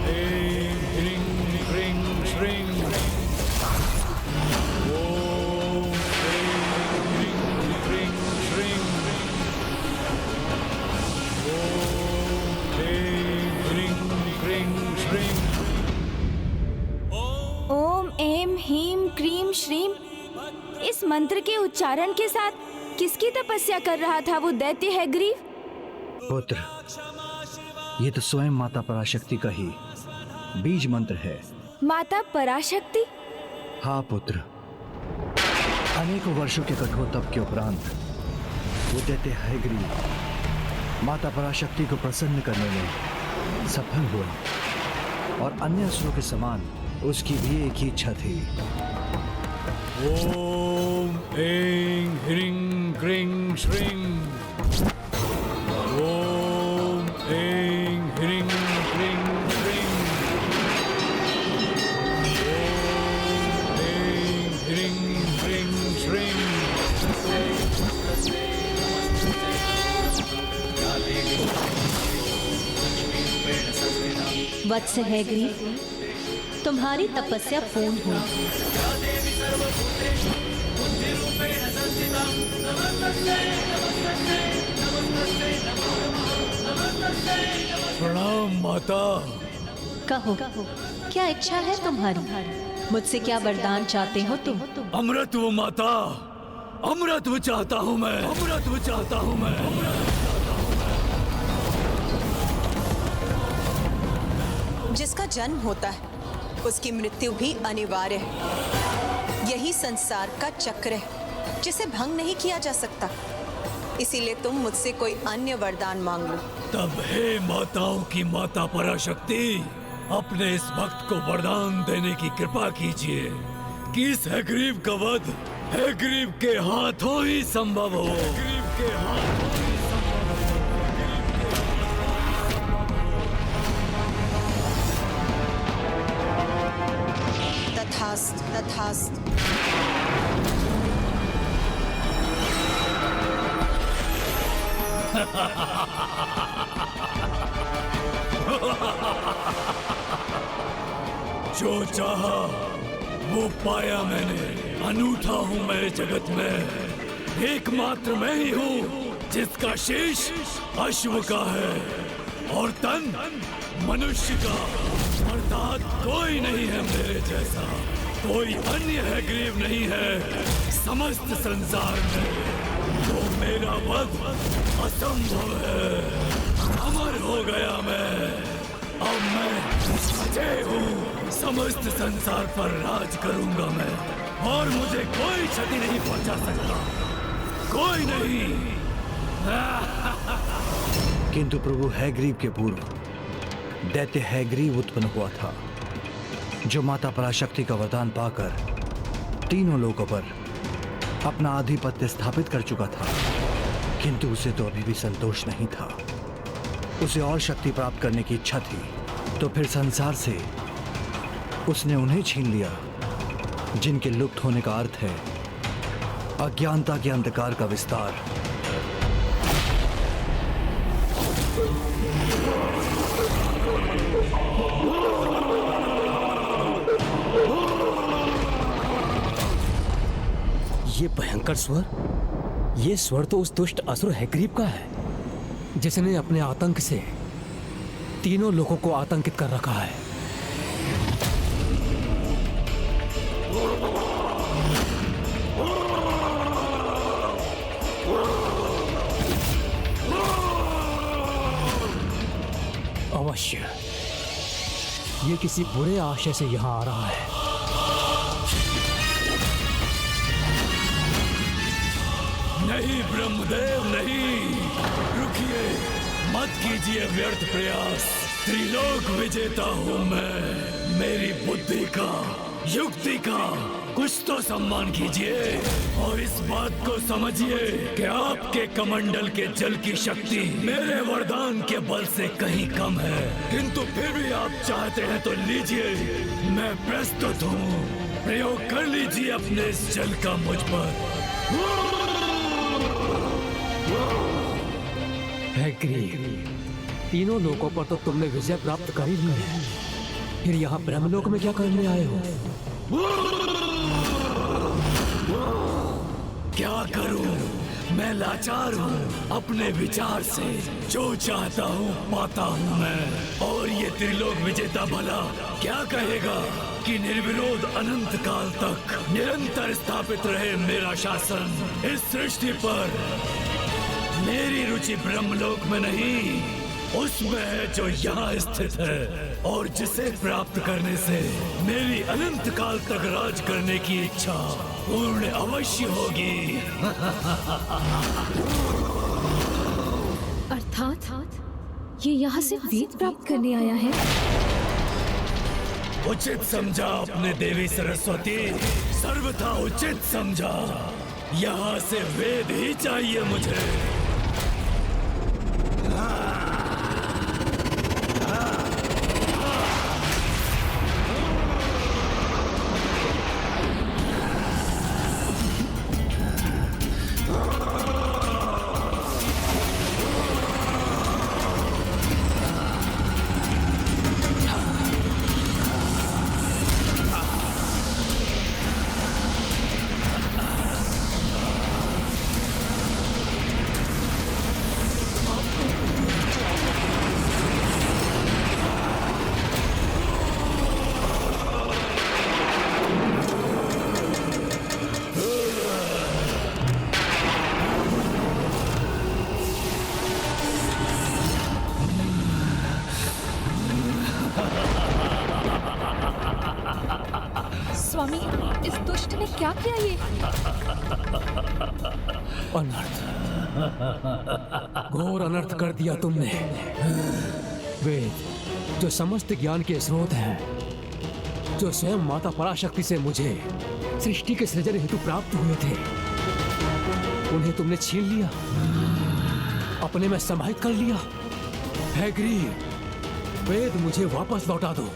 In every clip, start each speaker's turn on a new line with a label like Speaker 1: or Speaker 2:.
Speaker 1: ऐं ह्रीं क्रीं श्रीं। ओम ऐं ह्रीं क्रीं श्रीं। ओम ऐं ह्रीं क्रीं श्रीं।
Speaker 2: ओम एम हीम क्रीम श्रीम। इस मंत्र के उच्चारण के साथ किसकी तपस्या कर रहा था वो दैत्य हैग्रीव?
Speaker 3: पुत्र, ये तो स्वयं माता पराशक्ति का ही बीज मंत्र है।
Speaker 2: माता पराशक्ति?
Speaker 3: हाँ पुत्र, अनेकों वर्षों के कठोर तप के उपरांत वो दैत्य हैग्रीव माता पराशक्ति को प्रसन्न करने में सफल हुआ और अन्य असुरों के समान उसकी भी एक ही इच्छा थी।
Speaker 1: ओम ऐं ह्रीं क्रीं श्रीं। ओम ऐं ह्रीं क्रीं श्रीं। ओम ऐं ह्रीं क्रीं श्रीं।
Speaker 4: वत्स हैग्रीव, तुम्हारी तपस्या पूर्ण हुई।
Speaker 1: प्रणाम माता।
Speaker 4: कहो, क्या इच्छा है तुम्हारी? मुझसे क्या वरदान चाहते हो तुम?
Speaker 1: अमृतत्व माता, अमृतत्व चाहता हूँ मैं, अमृतत्व चाहता हूँ मैं।
Speaker 5: जिसका जन्म होता है उसकी मृत्यु भी अनिवार्य है। यही संसार का चक्र है जिसे भंग नहीं किया जा सकता। इसीलिए तुम मुझसे कोई अन्य वरदान मांग लो।
Speaker 1: तब हे माताओं की माता पराशक्ति, अपने इस भक्त को वरदान देने की कृपा कीजिए कि इस हैग्रीव का वध हैग्रीव के हाथों ही संभव हो। हैग्रीव के हाथों ही संभव हो।
Speaker 5: तथास्तु, तथास्तु।
Speaker 1: जो चाहा वो पाया मैंने। अनूठा हूँ मैं जगत में, एकमात्र मैं ही हूँ जिसका शीश अश्व का है और तन मनुष्य का। अर्थात कोई नहीं है मेरे जैसा, कोई अन्य हैग्रीव नहीं है समस्त संसार में। तो मेरा वध असंभव है। अमर हो गया मैं, अब मैं अजय हूँ। समस्त संसार पर राज करूंगा मैं और मुझे कोई क्षति नहीं पहुंचा सकता, कोई नहीं।
Speaker 3: किंतु प्रभु हैग्रीव के पूर्व दैत्य हैग्रीव उत्पन्न हुआ था, जो माता पराशक्ति का वरदान पाकर तीनों लोकों पर अपना आधिपत्य स्थापित कर चुका था। किंतु उसे तो अभी भी संतोष नहीं था। उसे और शक्ति प्राप्त करने की इच्छा थी, तो फिर संसार से उसने उन्हें छीन लिया जिनके लुप्त होने का अर्थ है अज्ञानता के अंधकार का विस्तार।
Speaker 6: ये भयंकर स्वर, ये स्वर तो उस दुष्ट असुर हैग्रीव का है जिसने अपने आतंक से तीनों लोगों को आतंकित कर रखा है। अवश्य ये किसी बुरे आशय से यहां आ रहा है।
Speaker 1: नहीं ब्रह्मदेव नहीं, रुकिए, मत कीजिए व्यर्थ प्रयास। त्रिलोक विजेता हूँ मैं। मेरी बुद्धि का, युक्ति का कुछ तो सम्मान कीजिए और इस बात को समझिए कि आपके कमंडल के जल की शक्ति मेरे वरदान के बल से कहीं कम है। किंतु फिर भी आप चाहते हैं तो लीजिए, मैं प्रस्तुत हूँ। प्रयोग कर लीजिए अपने इस जल का मुझ पर।
Speaker 6: हैग्रीव, तीनों लोकों पर तो तुमने विजय प्राप्त कर ही ली है, फिर यहाँ ब्रह्मलोक में क्या करने आए हो?
Speaker 1: क्या करूं? मैं लाचार हूँ अपने विचार से। जो चाहता हूँ पाता हूँ मैं। और ये त्रिलोक विजेता भला क्या कहेगा कि निर्विरोध अनंत काल तक निरंतर स्थापित रहे मेरा शासन इस सृष्टि पर। मेरी रुचि ब्रह्मलोक में नहीं, उसमें है जो यहाँ स्थित है और जिसे प्राप्त करने से मेरी अनंत काल तक राज करने की इच्छा पूर्ण अवश्य होगी।
Speaker 7: अर्थात ये यहाँ से वेद प्राप्त करने आया है।
Speaker 1: उचित समझा अपने देवी सरस्वती, सर्वथा उचित समझा। यहाँ से वेद ही चाहिए मुझे।
Speaker 7: स्वामी, इस दुष्ट ने क्या किया ये?
Speaker 6: अनर्थ, घोर अनर्थ कर दिया तुमने। वेद जो समस्त ज्ञान के स्रोत हैं, जो स्वयं माता पराशक्ति से मुझे सृष्टि के सृजन हेतु प्राप्त हुए थे, उन्हें तुमने छीन लिया, अपने में समाहित कर लिया। हैग्रीव, वेद मुझे वापस लौटा दो,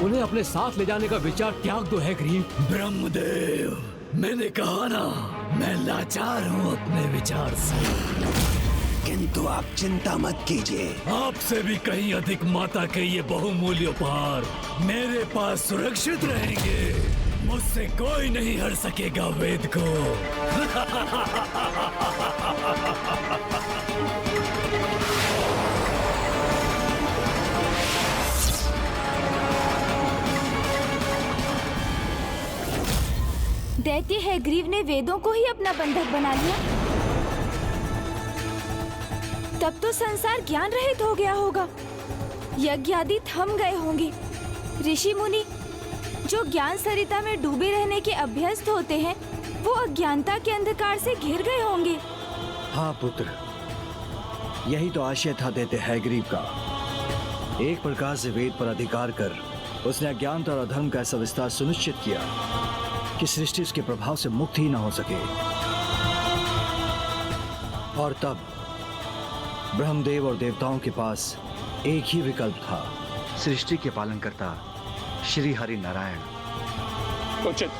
Speaker 6: उन्हें अपने साथ ले जाने का विचार त्याग दो। हैग्रीव।
Speaker 1: ब्रह्मदेव, मैंने कहा ना, मैं लाचार हूँ अपने विचार से।
Speaker 8: किंतु आप चिंता मत कीजिए,
Speaker 1: आपसे भी कहीं अधिक माता के ये बहुमूल्य उपहार मेरे पास सुरक्षित रहेंगे। मुझसे कोई नहीं हर सकेगा वेद को।
Speaker 2: दैत्य हैग्रीव ने वेदों को ही अपना बंधक बना लिया। तब तो संसार ज्ञान रहित हो गया होगा, यज्ञ आदि थम गए होंगे। ऋषि मुनि जो ज्ञान सरिता में डूबे रहने के अभ्यस्त होते हैं, वो अज्ञानता के अंधकार से घिर गए होंगे।
Speaker 3: हाँ पुत्र, यही तो आशय था दैत्य हैग्रीव का। एक प्रकार से वेद पर अधिकार कर उसने अज्ञानता और अधर्म का ऐसा विस्तार सुनिश्चित किया कि सृष्टि उसके प्रभाव से मुक्त ही ना हो सके। और तब ब्रह्मदेव और देवताओं के पास एक ही विकल्प था, सृष्टि के पालनकर्ता श्री हरि नारायण।
Speaker 9: उचित,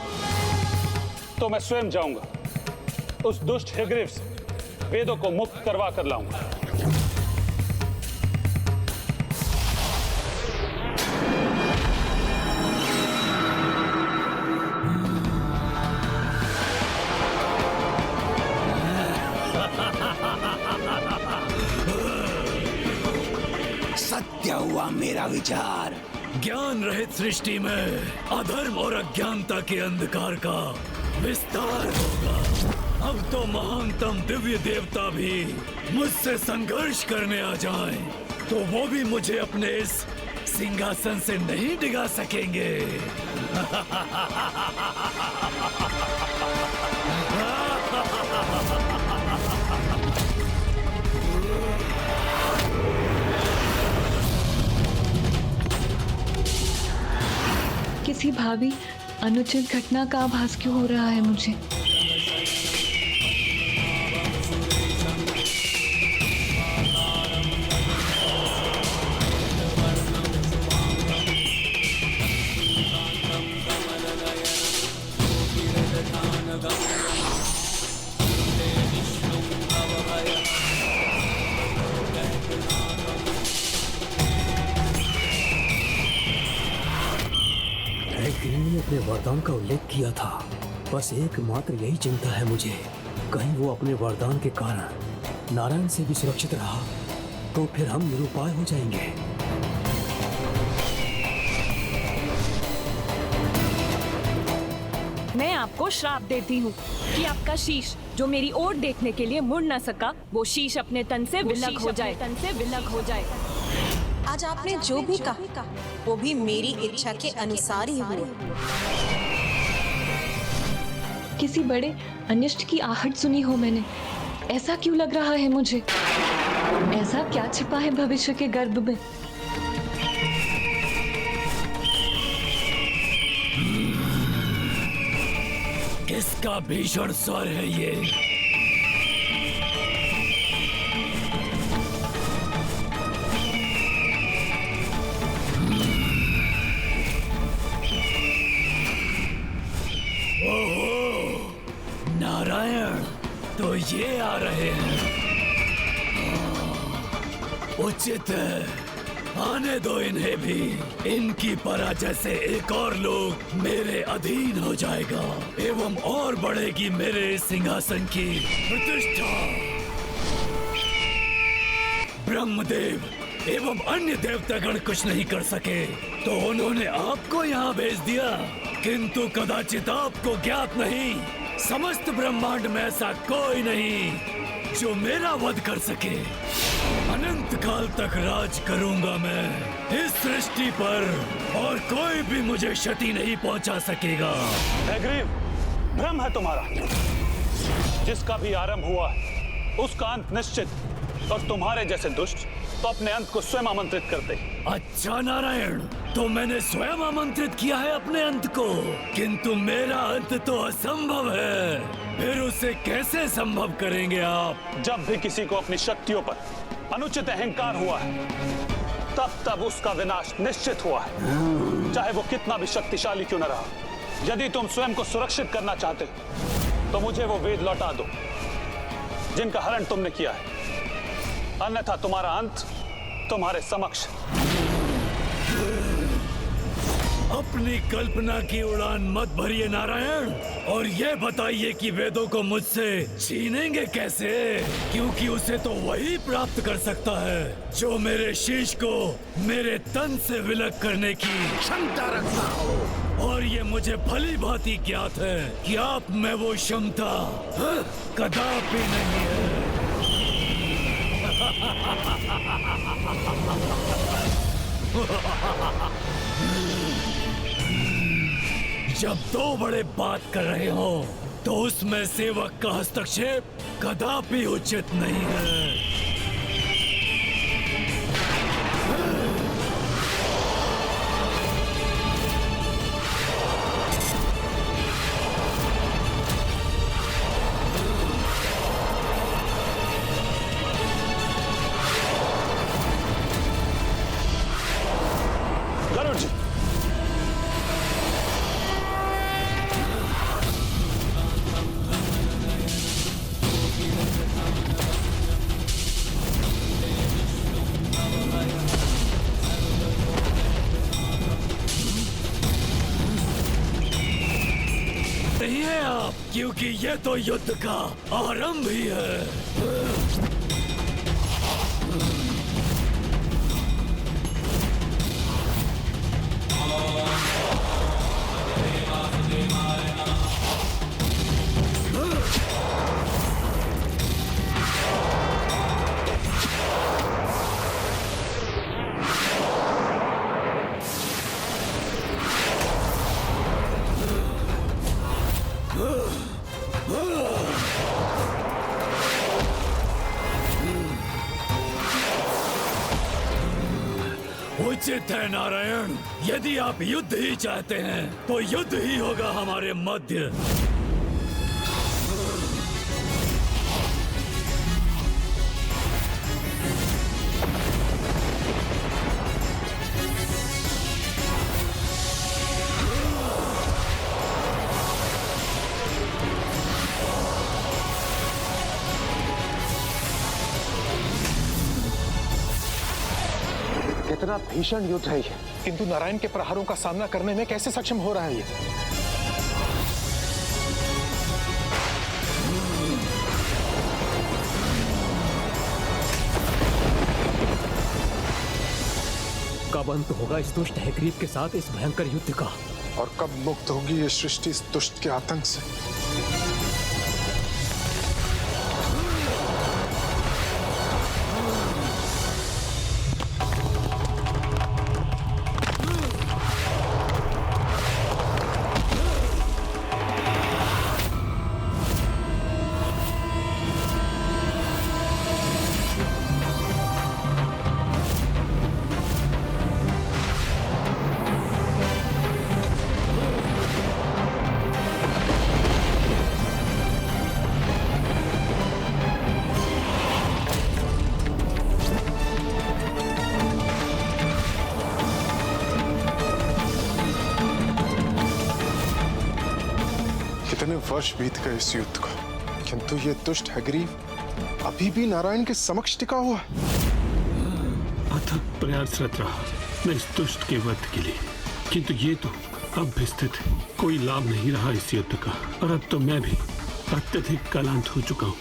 Speaker 9: तो मैं स्वयं जाऊंगा, उस दुष्ट हैग्रीव से वेदों को मुक्त करवा कर लाऊंगा।
Speaker 8: सत्य हुआ मेरा विचार।
Speaker 1: ज्ञान रहित सृष्टि में अधर्म और अज्ञानता के अंधकार का विस्तार होगा। अब तो महानतम दिव्य देवता भी मुझसे संघर्ष करने आ जाएं, तो वो भी मुझे अपने इस सिंहासन से नहीं डिगा सकेंगे।
Speaker 7: किसी भावी अनुचित घटना का आभास क्यों हो रहा है मुझे?
Speaker 6: ने अपने वरदान का उल्लेख किया था। बस एकमात्र यही चिंता है मुझे, कहीं वो अपने वरदान के कारण नारायण से भी सुरक्षित रहा तो फिर हम निरुपाय हो जाएंगे।
Speaker 7: मैं आपको श्राप देती हूँ कि आपका शीश जो मेरी ओर देखने के लिए मुड़ न सका, वो शीश अपने तन से विलग हो जाए।
Speaker 5: आज आपने जो भी कहा वो भी मेरी इच्छा के अनुसार ही हुआ।
Speaker 7: किसी बड़े अनिष्ट की आहट सुनी हो मैंने, ऐसा क्यों लग रहा है मुझे? ऐसा क्या छिपा है भविष्य के गर्भ में?
Speaker 1: किसका भीषण स्वर है ये? ओहो, नारायण तो ये आ रहे हैं। उचित है, आने दो इन्हें भी। इनकी पराजय से एक और लोग मेरे अधीन हो जाएगा एवं और बढ़ेगी मेरे सिंहासन की प्रतिष्ठा। ब्रह्मदेव एवं अन्य देवतागण कुछ नहीं कर सके तो उन्होंने आपको यहाँ भेज दिया, किंतु कदाचित आपको ज्ञात नहीं, समस्त ब्रह्मांड में ऐसा कोई नहीं जो मेरा वध कर सके। अनंत काल तक राज करूंगा मैं इस सृष्टि पर और कोई भी मुझे क्षति नहीं पहुंचा सकेगा।
Speaker 9: हैग्रीव, भ्रम है तुम्हारा। जिसका भी आरंभ हुआ है उसका अंत निश्चित, और तुम्हारे जैसे दुष्ट तो अपने अंत को स्वयं आमंत्रित करते।
Speaker 1: अच्छा नारायण, तो मैंने स्वयं आमंत्रित किया है अपने अंत को, किंतु मेरा अंत तो असंभव है। फिर उसे कैसे संभव करेंगे आप?
Speaker 9: जब भी किसी को अपनी शक्तियों पर अनुचित अहंकार हुआ है तब तब उसका विनाश निश्चित हुआ है, चाहे वो कितना भी शक्तिशाली क्यों न रहा। यदि तुम स्वयं को सुरक्षित करना चाहते तो मुझे वो वेद लौटा दो जिनका हरण तुमने किया है, अन्यथा तुम्हारा अंत तुम्हारे समक्ष।
Speaker 1: अपनी कल्पना की उड़ान मत भरिए नारायण, और ये बताइए कि वेदों को मुझसे छीनेंगे कैसे, क्योंकि उसे तो वही प्राप्त कर सकता है जो मेरे शीश को मेरे तन से विलग करने की क्षमता रखता हो। और ये मुझे भली भांति ज्ञात है कि आप में वो क्षमता कदापि नहीं है। जब दो बड़े बात कर रहे हो तो उसमें सेवक का हस्तक्षेप कदापि उचित नहीं है।
Speaker 9: गरुड़ जी,
Speaker 1: नहीं है आप, क्योंकि ये तो युद्ध का आरंभ ही है। उचित है नारायण, यदि आप युद्ध ही चाहते हैं तो युद्ध ही होगा हमारे मध्य।
Speaker 10: कितना भीषण युद्ध है ये,
Speaker 11: किंतु नारायण के प्रहारों का सामना करने में कैसे सक्षम हो रहा है ये?
Speaker 6: कब अंत होगा इस दुष्ट हैग्रीव के साथ इस भयंकर युद्ध का?
Speaker 11: और कब मुक्त होगी ये सृष्टि इस दुष्ट के आतंक से? कितने वर्ष बीत गए इस युद्ध को, किंतु ये दुष्ट हैग्रीव अभी भी नारायण के समक्ष टिका हुआ है।
Speaker 9: अथक प्रयासरत रहा मैं इस दुष्ट के वध के लिए, किंतु ये तो अब भी स्थित है। कोई लाभ नहीं रहा इस युद्ध का, और अब तो मैं भी अत्यधिक क्लांत हो चुका हूँ।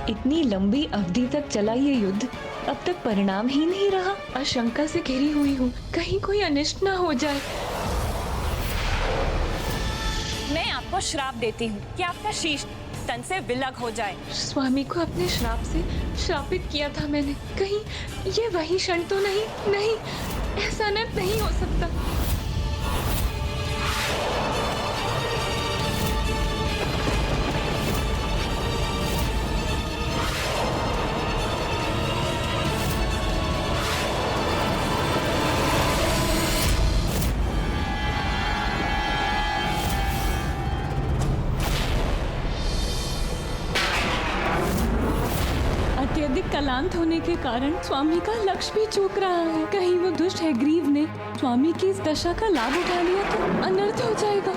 Speaker 7: इतनी लंबी अवधि तक चला ये युद्ध, अब तक परिणाम ही नहीं रहा। आशंका से घिरी हुई हूँ, कहीं कोई अनिष्ट ना हो जाए।
Speaker 12: मैं आपको श्राप देती हूँ कि आपका शीश तन से विलग हो जाए।
Speaker 7: स्वामी को अपने श्राप से श्रापित किया था मैंने, कहीं ये वही क्षण तो नहीं? नहीं, ऐसा अनर्थ नहीं हो सकता। अत्यधिक क्लांत होने के कारण स्वामी का लक्ष्य भी चूक रहा है। कहीं वो दुष्ट हैग्रीव ने स्वामी की इस दशा का लाभ उठा लिया तो अनर्थ हो जाएगा।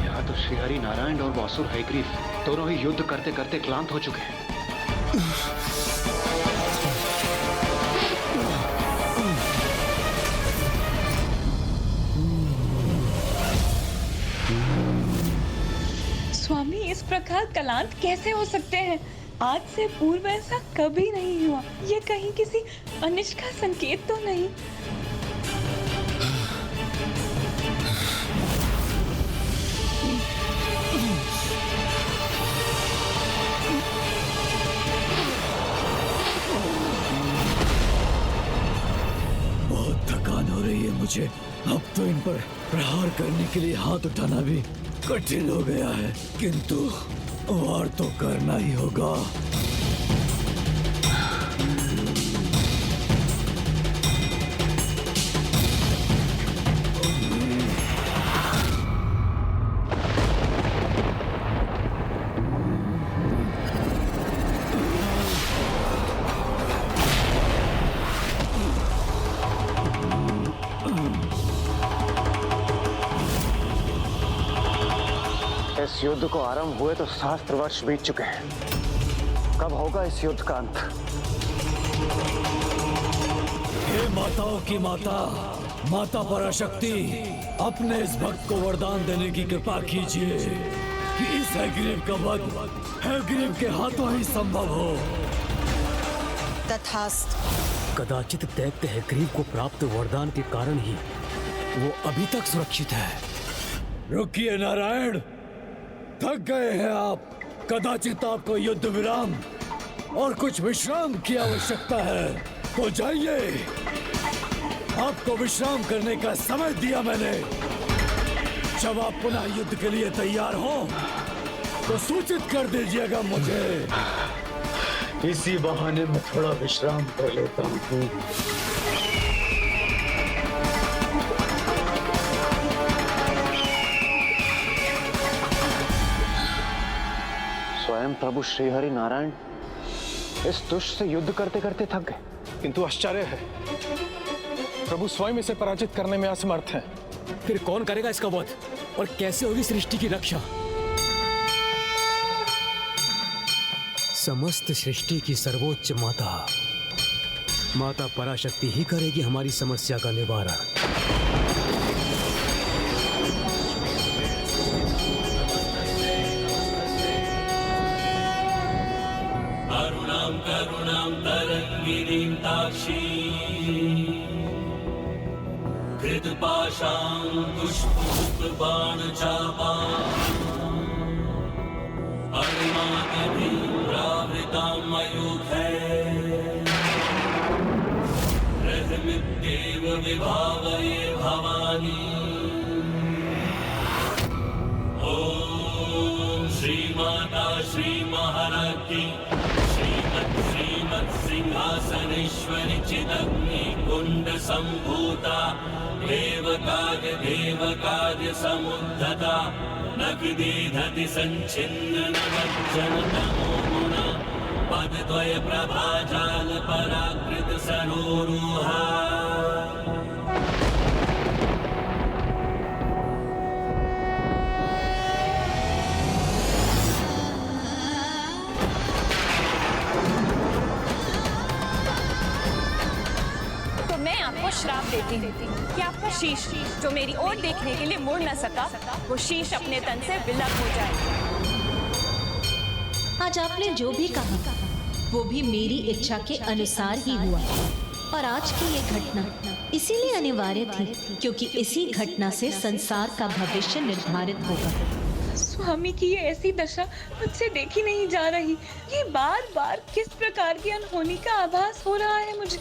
Speaker 10: यहाँ तो श्रीहरि नारायण और वासुर हैग्रीव दोनों ही युद्ध करते करते क्लांत हो चुके हैं।
Speaker 7: स्वामी इस प्रकार क्लांत कैसे हो सकते हैं? आज से पूर्व ऐसा कभी नहीं हुआ। ये कहीं किसी अनिष्ट का संकेत तो नहीं?
Speaker 1: बहुत थकान हो रही है मुझे। अब तो इन पर प्रहार करने के लिए हाथ उठाना भी कठिन हो गया है, किंतु वार तो करना ही होगा।
Speaker 10: इस युद्ध को आरंभ हुए तो सहस्त्र वर्ष बीत चुके हैं। कब होगा इस युद्ध का अंत?
Speaker 1: हे माताओं की माता, माता पराशक्ति, अपने इस भक्त को वरदान देने की कृपा कीजिए कि इस हैग्रीव का वध हैग्रीव के हाथों ही संभव हो।
Speaker 5: तथास्तु।
Speaker 6: कदाचित दैत्य हैग्रीव को प्राप्त वरदान के कारण ही वो अभी तक सुरक्षित है।
Speaker 1: रुकिए नारायण, थक गए हैं आप। कदाचित आपको युद्ध विराम और कुछ विश्राम की आवश्यकता है, तो जाइए। आपको विश्राम करने का समय दिया मैंने। जब आप पुनः युद्ध के लिए तैयार हो तो सूचित कर दीजिएगा मुझे।
Speaker 13: इसी बहाने मैं थोड़ा विश्राम कर लेता हूँ।
Speaker 10: स्वयं प्रभु श्रीहरि नारायण इस दुष्ट से युद्ध करते करते थक गए।
Speaker 11: किंतु आश्चर्य है, प्रभु स्वयं इसे पराजित करने में असमर्थ हैं।
Speaker 6: फिर कौन करेगा इसका वध और कैसे होगी सृष्टि की रक्षा? समस्त सृष्टि की सर्वोच्च माता माता पराशक्ति ही करेगी हमारी समस्या का निवारण।
Speaker 1: अरुणां करुणां तरंगिनीं ताक्षीं कृतपाशां पुष्पबाणचापां अरुणादिभिरावृतां मयूखैः रथमित्येव विभावये भवानी। ॐ श्रीमाता श्रीमहाराज की श्रीमत् सिंहासनेश्वरी चिदग्नि कुंड संभूता देवकार्य समुद्धता नखदीधति संचिन्न नवज्जन तमो गुणा पदद्वय प्रभाजाल पराकृत सरोरुहा।
Speaker 12: मैं आपको श्राप देती हूँ कि आपका शीश जो मेरी ओर देखने के लिए मुड़ न सका, वो शीश अपने तन से विलग हो जाए।
Speaker 4: आज आपने जो भी कहा वो भी मेरी इच्छा के अनुसार ही हुआ, और आज की ये घटना इसीलिए अनिवार्य थी क्योंकि इसी घटना से संसार का भविष्य निर्धारित होगा।
Speaker 7: स्वामी की ये ऐसी दशा मुझसे देखी नहीं जा रही। ये बार बार किस प्रकार की अनहोनी का आभास हो रहा है मुझे।